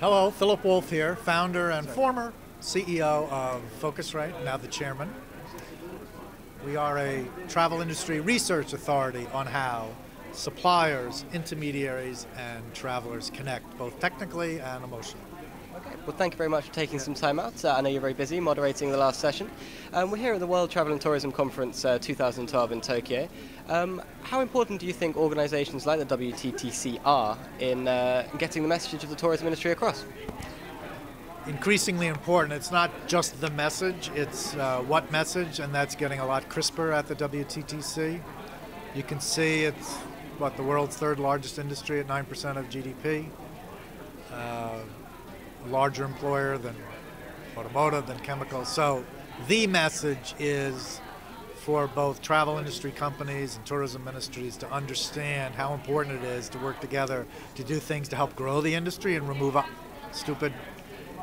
Hello, Philip Wolf here, founder and former CEO of PhoCusWright, now the chairman. We are a travel industry research authority on how suppliers, intermediaries, and travelers connect, both technically and emotionally. Okay, well thank you very much for taking some time out. I know you're very busy moderating the last session. We're here at the World Travel and Tourism Conference 2012 in Tokyo. How important do you think organisations like the WTTC are in getting the message of the tourism industry across? Increasingly important. It's not just the message, it's what message, and that's getting a lot crisper at the WTTC. You can see it's the world's third largest industry at 9% of GDP. Larger employer than automotive, than chemicals. So the message is for both travel industry companies and tourism ministries to understand how important it is to work together to do things to help grow the industry and remove stupid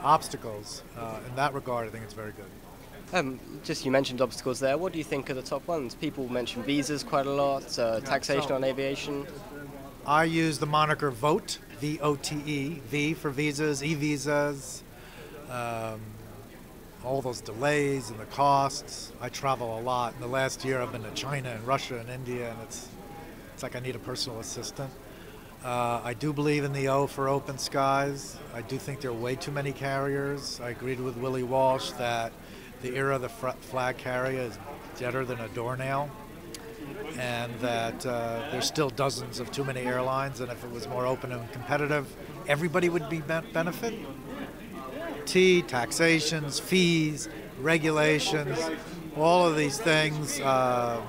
obstacles. In that regard, I think it's very good. Just you mentioned obstacles there. What do you think are the top ones? People mention visas quite a lot, taxation on aviation. I use the moniker VOTE, V-O-T-E, V for visas, e-visas, all those delays and the costs. I travel a lot. In the last year I've been to China and Russia and India, and it's like I need a personal assistant. I do believe in the O for open skies. I do think there are way too many carriers. I agreed with Willie Walsh that the era of the flag carrier is deader than a doornail, and that there's still dozens of too many airlines, and if it was more open and competitive, everybody would be benefit. Taxations, fees, regulations, all of these things that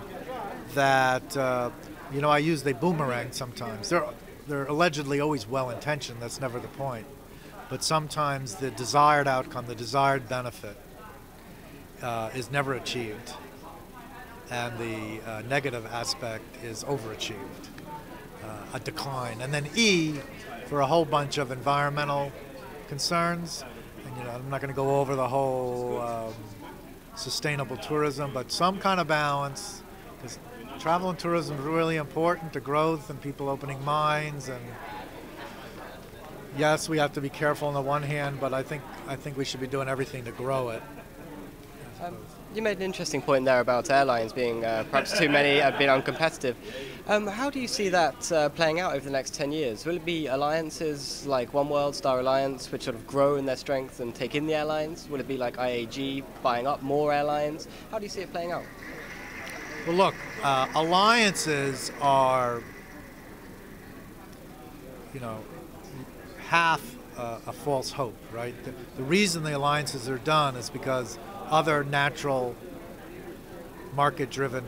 I use, they boomerang sometimes. They're allegedly always well-intentioned, that's never the point. But sometimes the desired outcome, the desired benefit is never achieved. And the negative aspect is overachieved, a decline. And then E for a whole bunch of environmental concerns. And I'm not going to go over the whole sustainable tourism, but some kind of balance, because travel and tourism is really important to growth and people opening minds. And yes, we have to be careful on the one hand, but I think we should be doing everything to grow it. You made an interesting point there about airlines being perhaps too many, being uncompetitive. How do you see that playing out over the next 10 years? Will it be alliances like One World, Star Alliance, which sort of grow in their strength and take in the airlines? Will it be like IAG buying up more airlines? How do you see it playing out? Well, look, alliances are, half a false hope, right? The reason the alliances are done is because other natural market-driven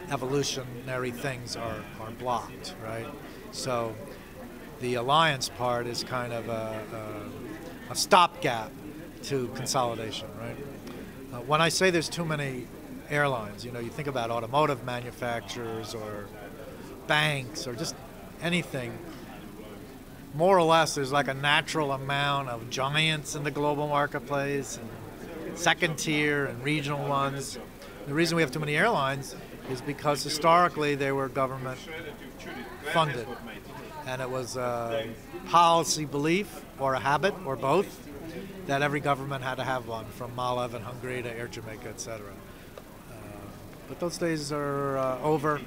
evolutionary things are blocked, right? So the alliance part is kind of a stopgap to consolidation, right? When I say there's too many airlines, you think about automotive manufacturers or banks or just anything, more or less there's like a natural amount of giants in the global marketplace, and second tier and regional ones. The reason we have too many airlines is because historically they were government funded, and it was a policy belief or a habit or both that every government had to have one, from Malev in Hungary to Air Jamaica, etc. But those days are over.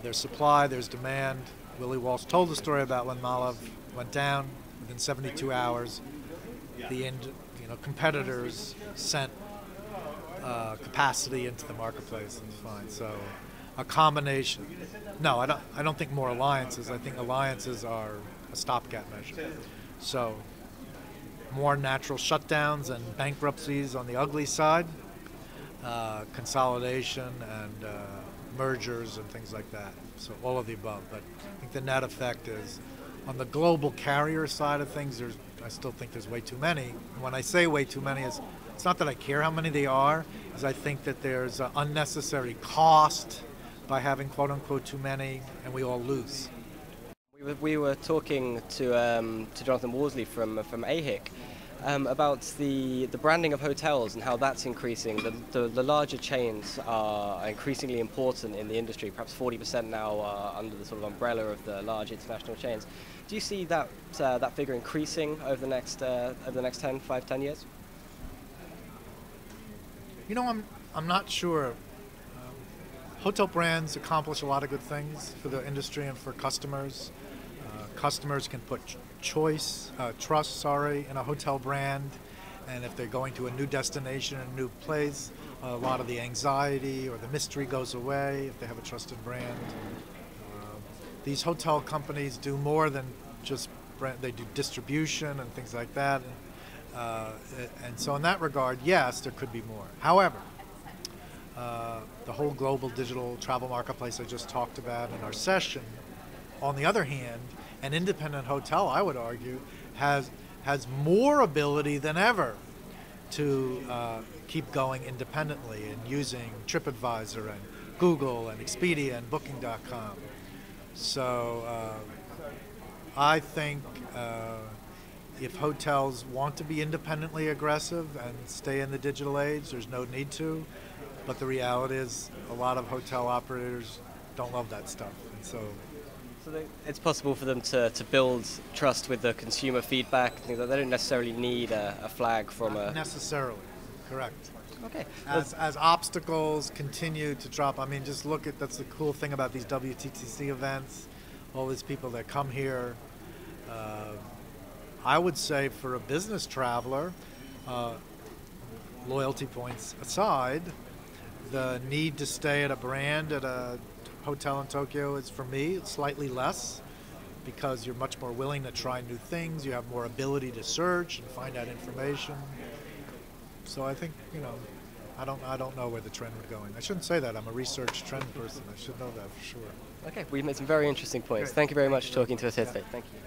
There's supply, there's demand. Willie Walsh told the story about when Malev went down. Within 72 hours, the competitors sent capacity into the marketplace, and it's fine. So a combination. No, I don't think more alliances. I think alliances are a stopgap measure. So more natural shutdowns and bankruptcies on the ugly side, consolidation and mergers and things like that. So all of the above. But I think the net effect is, on the global carrier side of things, I still think there's way too many. And when I say way too many, it's not that I care how many they are, is I think that there's unnecessary cost by having quote-unquote too many, and we all lose. We were talking to Jonathan Worsley from AHIC about the branding of hotels and how that's increasing. The larger chains are increasingly important in the industry. Perhaps 40% now are under the sort of umbrella of the large international chains. Do you see that that figure increasing over the next 10 years? You know, I'm not sure. Hotel brands accomplish a lot of good things for the industry and for customers. Customers can put trust, in a hotel brand, and if they're going to a new destination, a new place, a lot of the anxiety or the mystery goes away if they have a trusted brand. These hotel companies do more than just brand; they do distribution and things like that. And so in that regard, yes, there could be more. However, the whole global digital travel marketplace I just talked about in our session, on the other hand, an independent hotel, I would argue, has more ability than ever to keep going independently and using TripAdvisor and Google and Expedia and Booking.com. So I think if hotels want to be independently aggressive and stay in the digital age, there's no need to. But the reality is a lot of hotel operators don't love that stuff. And so it's possible for them to build trust with the consumer feedback. Things like that. They don't necessarily need a flag from Not necessarily, correct. Okay. As obstacles continue to drop, I mean, just look at, that's the cool thing about these WTTC events, all these people that come here. I would say for a business traveler, loyalty points aside, the need to stay at a brand at a hotel in Tokyo is, for me, slightly less, because you're much more willing to try new things. You have more ability to search and find out information. So I think, I don't know where the trend is going. I shouldn't say that. I'm a research trend person. I should know that for sure. Okay, we've made some very interesting points. Great. Thank you very much for talking to us here today. Thank you.